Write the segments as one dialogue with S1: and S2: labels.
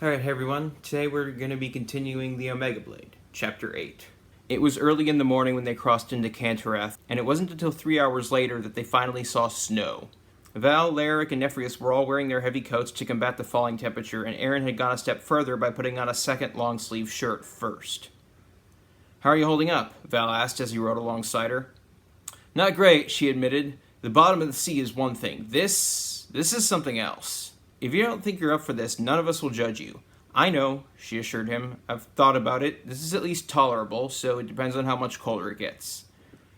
S1: Alright, hey everyone. Today we're going to be continuing the Omega Blade, Chapter 8. It was early in the morning when they crossed into Cantarath, and it wasn't until 3 hours later that they finally saw snow. Val, Laeric, and Nephrius were all wearing their heavy coats to combat the falling temperature, and Aaron had gone a step further by putting on a second long-sleeve shirt first. "How are you holding up?" Val asked as he rode alongside her. "Not great," she admitted. "The bottom of the sea is one thing. This is something else. If you don't think you're up for this, none of us will judge you." "I know," she assured him. "I've thought about it. This is at least tolerable, so it depends on how much colder it gets."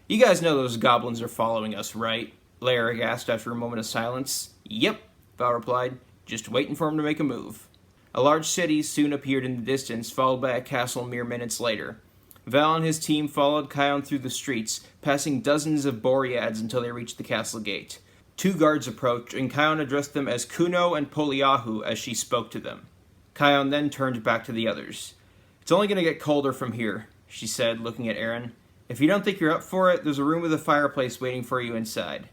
S1: "You guys know those goblins are following us, right?" Laeric asked after a moment of silence. "Yep," Val replied. "Just waiting for him to make a move." A large city soon appeared in the distance, followed by a castle mere minutes later. Val and his team followed Kion through the streets, passing dozens of Boreads until they reached the castle gate. 2 guards approached, and Kion addressed them as Kuno and Poliahu as she spoke to them. Kion then turned back to the others. "It's only going to get colder from here," she said, looking at Aaron. "If you don't think you're up for it, there's a room with a fireplace waiting for you inside."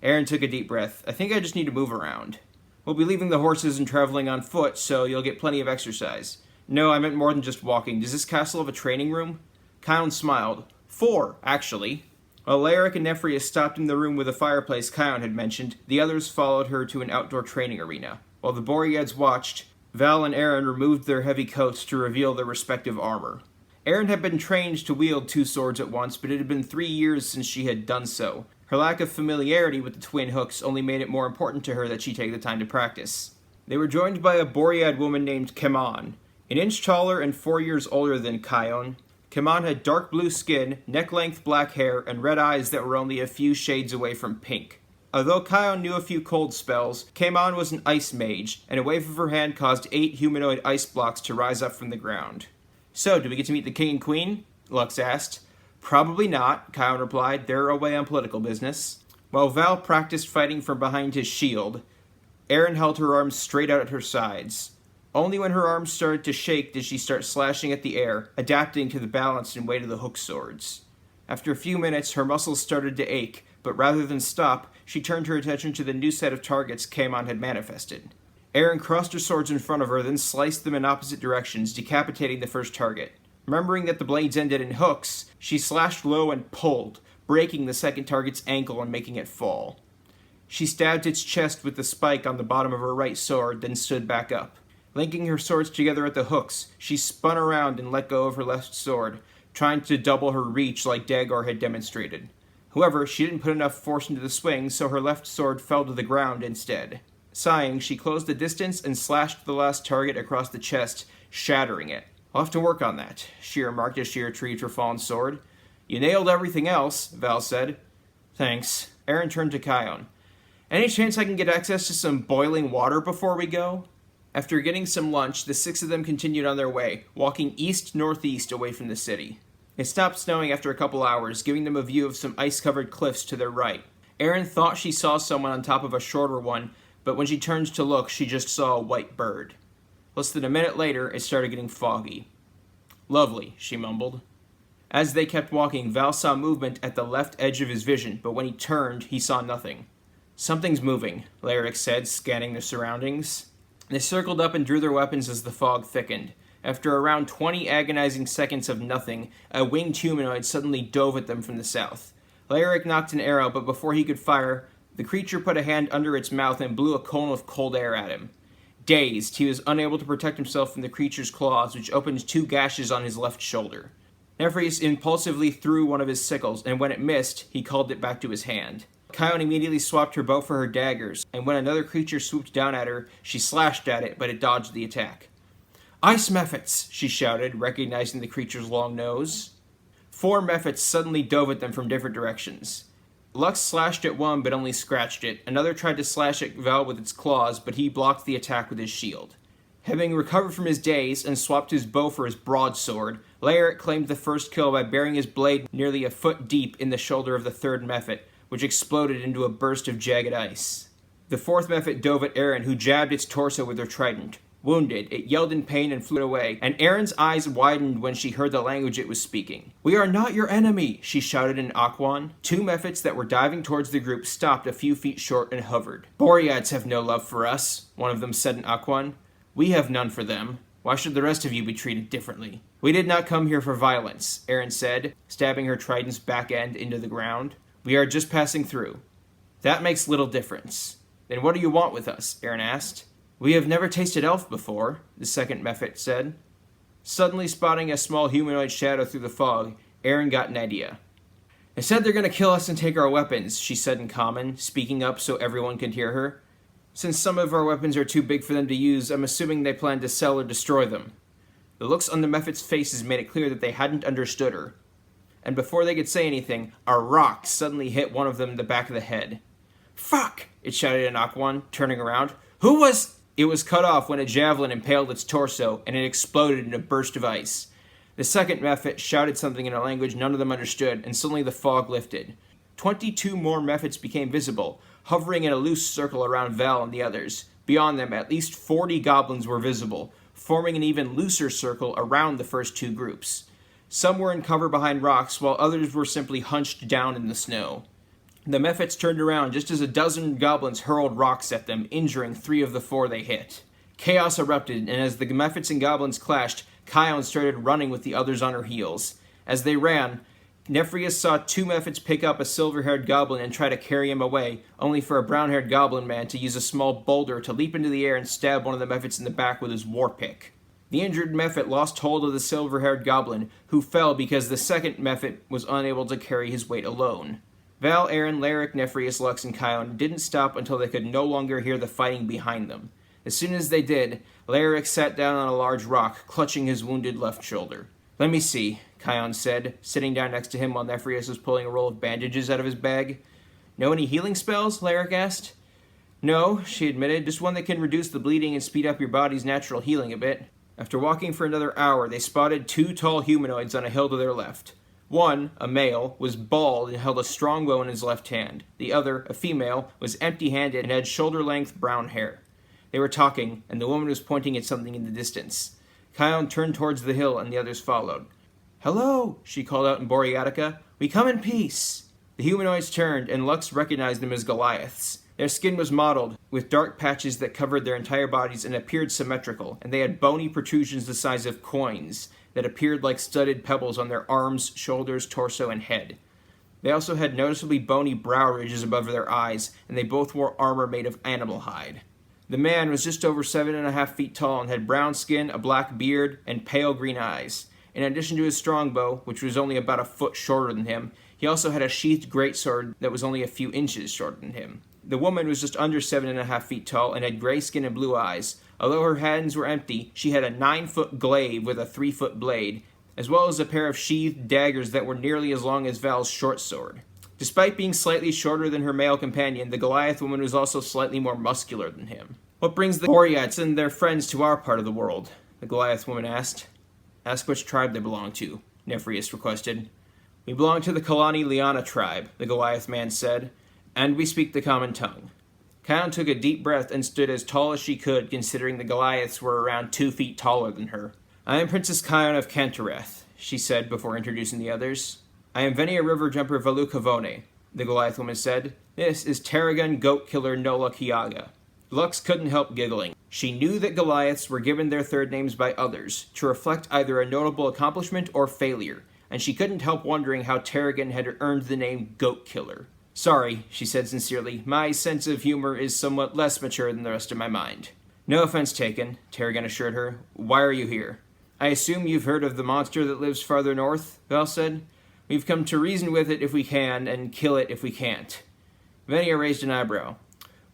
S1: Aaron took a deep breath. "I think I just need to move around." "We'll be leaving the horses and traveling on foot, so you'll get plenty of exercise." "No, I meant more than just walking. Does this castle have a training room?" Kion smiled. 4, actually." While Laeric and Nephrius stopped in the room with a fireplace Kion had mentioned, the others followed her to an outdoor training arena. While the Boreads watched, Val and Aaron removed their heavy coats to reveal their respective armor. Aaron had been trained to wield 2 swords at once, but it had been 3 years since she had done so. Her lack of familiarity with the twin hooks only made it more important to her that she take the time to practice. They were joined by a Boread woman named Keman, an inch taller and 4 years older than Kion. Keman had dark blue skin, neck-length black hair, and red eyes that were only a few shades away from pink. Although Kion knew a few cold spells, Keman was an ice mage, and a wave of her hand caused 8 humanoid ice blocks to rise up from the ground. "So, do we get to meet the king and queen?" Lux asked. "Probably not," Kion replied. "They're away on political business." While Val practiced fighting from behind his shield, Aaron held her arms straight out at her sides. Only when her arms started to shake did she start slashing at the air, adapting to the balance and weight of the hook swords. After a few minutes, her muscles started to ache, but rather than stop, she turned her attention to the new set of targets Keman had manifested. Aaron crossed her swords in front of her, then sliced them in opposite directions, decapitating the first target. Remembering that the blades ended in hooks, she slashed low and pulled, breaking the second target's ankle and making it fall. She stabbed its chest with the spike on the bottom of her right sword, then stood back up. Linking her swords together at the hooks, she spun around and let go of her left sword, trying to double her reach like Dagor had demonstrated. However, she didn't put enough force into the swing, so her left sword fell to the ground instead. Sighing, she closed the distance and slashed the last target across the chest, shattering it. "I'll have to work on that," she remarked as she retrieved her fallen sword. "You nailed everything else," Val said. "Thanks." Aaron turned to Kion. "Any chance I can get access to some boiling water before we go?" After getting some lunch, the 6 of them continued on their way, walking east-northeast away from the city. It stopped snowing after a couple hours, giving them a view of some ice-covered cliffs to their right. Aaron thought she saw someone on top of a shorter one, but when she turned to look, she just saw a white bird. Less than a minute later, it started getting foggy. "Lovely," she mumbled. As they kept walking, Val saw movement at the left edge of his vision, but when he turned, he saw nothing. "Something's moving," Laeric said, scanning their surroundings. They circled up and drew their weapons as the fog thickened. After around 20 agonizing seconds of nothing, a winged humanoid suddenly dove at them from the south. Laeric knocked an arrow, but before he could fire, the creature put a hand under its mouth and blew a cone of cold air at him. Dazed, he was unable to protect himself from the creature's claws, which opened 2 gashes on his left shoulder. Nephrius impulsively threw one of his sickles, and when it missed, he called it back to his hand. Kion immediately swapped her bow for her daggers, and when another creature swooped down at her, she slashed at it, but it dodged the attack. "Ice Mephits!" she shouted, recognizing the creature's long nose. 4 Mephits suddenly dove at them from different directions. Lux slashed at one, but only scratched it. Another tried to slash at Val with its claws, but he blocked the attack with his shield. Having recovered from his daze and swapped his bow for his broadsword, Laeric claimed the first kill by burying his blade nearly a foot deep in the shoulder of the 3rd Mephit, which exploded into a burst of jagged ice. The 4th Mephit dove at Aaron, who jabbed its torso with her trident. Wounded, it yelled in pain and flew away, and Aaron's eyes widened when she heard the language it was speaking. "We are not your enemy," she shouted in Aquan. 2 Mephits that were diving towards the group stopped a few feet short and hovered. "Boreads have no love for us," one of them said in Aquan. We have none for them. Why should the rest of you be treated differently? We did not come here for violence, Erin said, stabbing her trident's back end into the ground. We are just passing through. That makes little difference. Then what do you want with us? Erin asked. We have never tasted elf before, the second Mephit said. Suddenly spotting a small humanoid shadow through the fog, Erin got an idea. They said they're going to kill us and take our weapons, she said in common, speaking up so everyone could hear her. Since some of our weapons are too big for them to use, I'm assuming they plan to sell or destroy them. The looks on the Mephits' faces made it clear that they hadn't understood her. And before they could say anything, a rock suddenly hit one of them in the back of the head. Fuck! It shouted in Aquan, turning around. Who was... It was cut off when a javelin impaled its torso, and it exploded in a burst of ice. The second Mephit shouted something in a language none of them understood, and suddenly the fog lifted. 22 more Mephits became visible, hovering in a loose circle around Val and the others. Beyond them, at least 40 goblins were visible, forming an even looser circle around the first two groups. Some were in cover behind rocks, while others were simply hunched down in the snow. The Mephits turned around just as a dozen goblins hurled rocks at them, injuring 3 of the 4 they hit. Chaos erupted, and as the Mephits and goblins clashed, Kion started running with the others on her heels. As they ran, Nephrius saw 2 Mephits pick up a silver-haired goblin and try to carry him away, only for a brown-haired goblin man to use a small boulder to leap into the air and stab one of the Mephits in the back with his war pick. The injured Mephit lost hold of the silver-haired goblin, who fell because the second Mephit was unable to carry his weight alone. Val, Erin, Larrick, Nephrius, Lux, and Kion didn't stop until they could no longer hear the fighting behind them. As soon as they did, Larrick sat down on a large rock, clutching his wounded left shoulder. Let me see, Kion said, sitting down next to him while Nephrius was pulling a roll of bandages out of his bag. Know any healing spells? Larrick asked. No, she admitted, just one that can reduce the bleeding and speed up your body's natural healing a bit. After walking for another hour, they spotted 2 tall humanoids on a hill to their left. One, a male, was bald and held a strong bow in his left hand. The other, a female, was empty-handed and had shoulder-length brown hair. They were talking, and the woman was pointing at something in the distance. Kion turned towards the hill, and the others followed. Hello, she called out in Boreatica. We come in peace. The humanoids turned, and Lux recognized them as Goliaths. Their skin was mottled, with dark patches that covered their entire bodies and appeared symmetrical, and they had bony protrusions the size of coins that appeared like studded pebbles on their arms, shoulders, torso, and head. They also had noticeably bony brow ridges above their eyes, and they both wore armor made of animal hide. The man was just over 7.5 feet tall and had brown skin, a black beard, and pale green eyes. In addition to his strongbow, which was only about a foot shorter than him, he also had a sheathed greatsword that was only a few inches shorter than him. The woman was just under 7.5 feet tall and had gray skin and blue eyes. Although her hands were empty, she had a 9-foot glaive with a 3-foot blade, as well as a pair of sheathed daggers that were nearly as long as Val's short sword. Despite being slightly shorter than her male companion, the Goliath woman was also slightly more muscular than him. What brings the Boreats and their friends to our part of the world? The Goliath woman asked. Ask which tribe they belong to, Nephrius requested. We belong to the Kalani Liana tribe, the Goliath man said, and we speak the common tongue. Kion took a deep breath and stood as tall as she could, considering the Goliaths were around 2 feet taller than her. I am Princess Kion of Cantoreth, she said before introducing the others. I am Venia River Jumper Valukavone, the Goliath woman said. This is Tarragon Goat Killer Nola Kiaga. Lux couldn't help giggling. She knew that Goliaths were given their third names by others, to reflect either a notable accomplishment or failure, and she couldn't help wondering how Tarragon had earned the name Goat Killer. Sorry, she said sincerely, my sense of humor is somewhat less mature than the rest of my mind. No offense taken, Tarragon assured her. Why are you here? I assume you've heard of the monster that lives farther north, Val said. We've come to reason with it if we can, and kill it if we can't. Venia raised an eyebrow.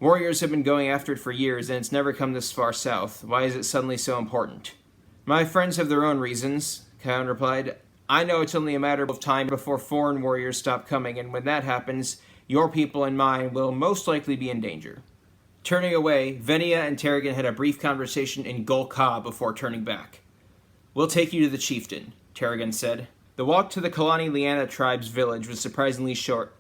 S1: Warriors have been going after it for years, and it's never come this far south. Why is it suddenly so important? My friends have their own reasons, Kion replied. I know it's only a matter of time before foreign warriors stop coming, and when that happens, your people and mine will most likely be in danger. Turning away, Venia and Tarragon had a brief conversation in Gulka before turning back. We'll take you to the chieftain, Tarragon said. The walk to the Kalani Liana tribe's village was surprisingly short.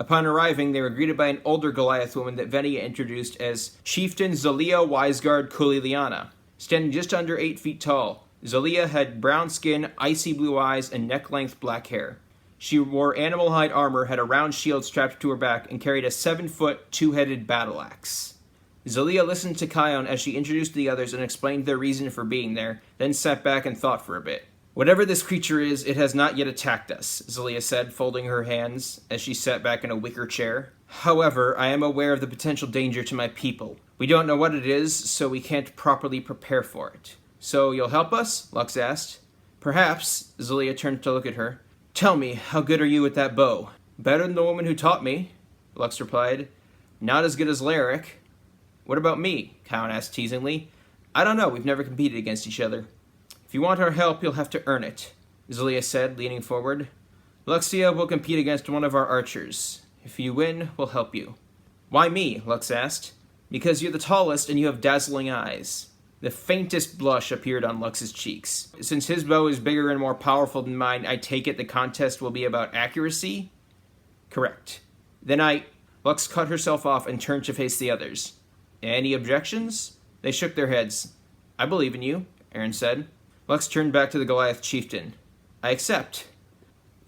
S1: Upon arriving, they were greeted by an older Goliath woman that Venia introduced as Chieftain Zalia Wiseguard Kuliliana. Standing just under 8 feet tall, Zalia had brown skin, icy blue eyes, and neck-length black hair. She wore animal hide armor, had a round shield strapped to her back, and carried a 7-foot, 2-headed battle axe. Zelia listened to Kion as she introduced the others and explained their reason for being there, then sat back and thought for a bit. Whatever this creature is, it has not yet attacked us, Zelia said, folding her hands as she sat back in a wicker chair. However, I am aware of the potential danger to my people. We don't know what it is, so we can't properly prepare for it. So you'll help us? Lux asked. Perhaps, Zelia turned to look at her. Tell me, how good are you with that bow? Better than the woman who taught me, Lux replied. Not as good as Lyric. What about me? Kion asked teasingly. I don't know, we've never competed against each other. If you want our help, you'll have to earn it, Zelia said, leaning forward. Luxia will compete against one of our archers. If you win, we'll help you. Why me? Lux asked. Because you're the tallest and you have dazzling eyes. The faintest blush appeared on Lux's cheeks. Since his bow is bigger and more powerful than mine, I take it the contest will be about accuracy? Correct. Then Lux cut herself off and turned to face the others. Any objections? They shook their heads. I believe in you, Aaron said. Lux turned back to the Goliath chieftain. I accept.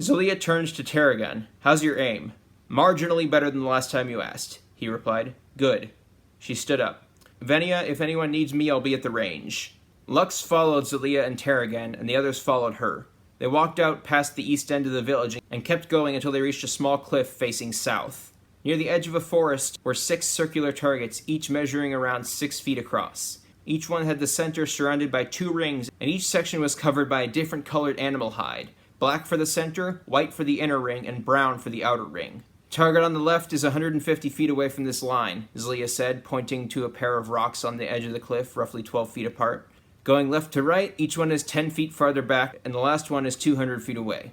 S1: Zelia turned to Tarragon. How's your aim? Marginally better than the last time you asked, he replied. Good. She stood up. Venia, if anyone needs me, I'll be at the range. Lux followed Zelia and Tarragon, and the others followed her. They walked out past the east end of the village and kept going until they reached a small cliff facing south. Near the edge of a forest were 6 circular targets, each measuring around 6 feet across. Each one had the center surrounded by 2 rings, and each section was covered by a different colored animal hide. Black for the center, white for the inner ring, and brown for the outer ring. Target on the left is 150 feet away from this line, Zelia said, pointing to a pair of rocks on the edge of the cliff, roughly 12 feet apart. Going left to right, each one is 10 feet farther back, and the last one is 200 feet away.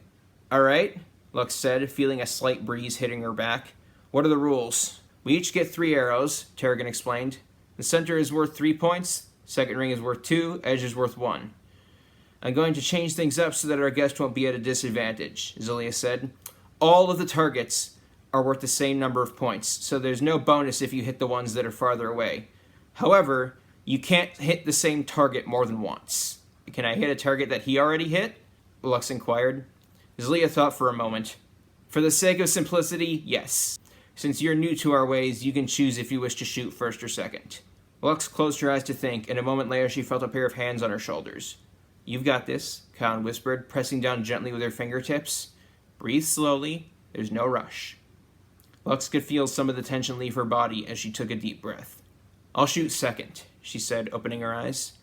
S1: All right, Lux said, feeling a slight breeze hitting her back. What are the rules? We each get 3 arrows, Tarragon explained. The center is worth 3 points, second ring is worth 2, edge is worth 1. I'm going to change things up so that our guest won't be at a disadvantage, Zelia said. All of the targets are worth the same number of points, so there's no bonus if you hit the ones that are farther away. However, you can't hit the same target more than once. Can I hit a target that he already hit? Lux inquired. Zelia thought for a moment. For the sake of simplicity, yes. Since you're new to our ways, you can choose if you wish to shoot first or second. Lux closed her eyes to think, and a moment later she felt a pair of hands on her shoulders. You've got this, Kion whispered, pressing down gently with her fingertips. Breathe slowly. There's no rush. Lux could feel some of the tension leave her body as she took a deep breath. I'll shoot second, she said, opening her eyes.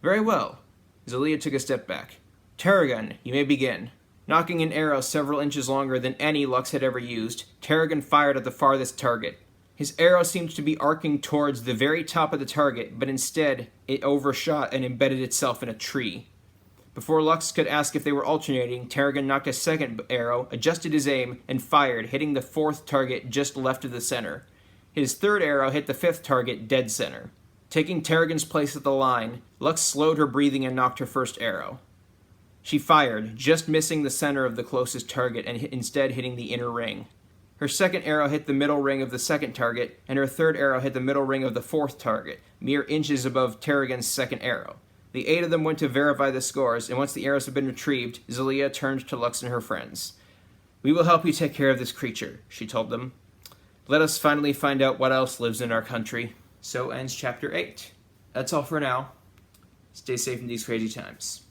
S1: Very well. Zelia took a step back. Tarragon, you may begin. Knocking an arrow several inches longer than any Lux had ever used, Tarragon fired at the farthest target. His arrow seemed to be arcing towards the very top of the target, but instead it overshot and embedded itself in a tree. Before Lux could ask if they were alternating, Tarragon knocked a second arrow, adjusted his aim, and fired, hitting the 4th target just left of the center. His 3rd arrow hit the 5th target dead center. Taking Tarragon's place at the line, Lux slowed her breathing and knocked her first arrow. She fired, just missing the center of the closest target and instead hitting the inner ring. Her 2nd arrow hit the middle ring of the 2nd target, and her 3rd arrow hit the middle ring of the 4th target, mere inches above Tarragon's 2nd arrow. The 8 of them went to verify the scores, and once the arrows had been retrieved, Zelia turned to Lux and her friends. We will help you take care of this creature, she told them. Let us finally find out what else lives in our country. So ends Chapter 8. That's all for now. Stay safe in these crazy times.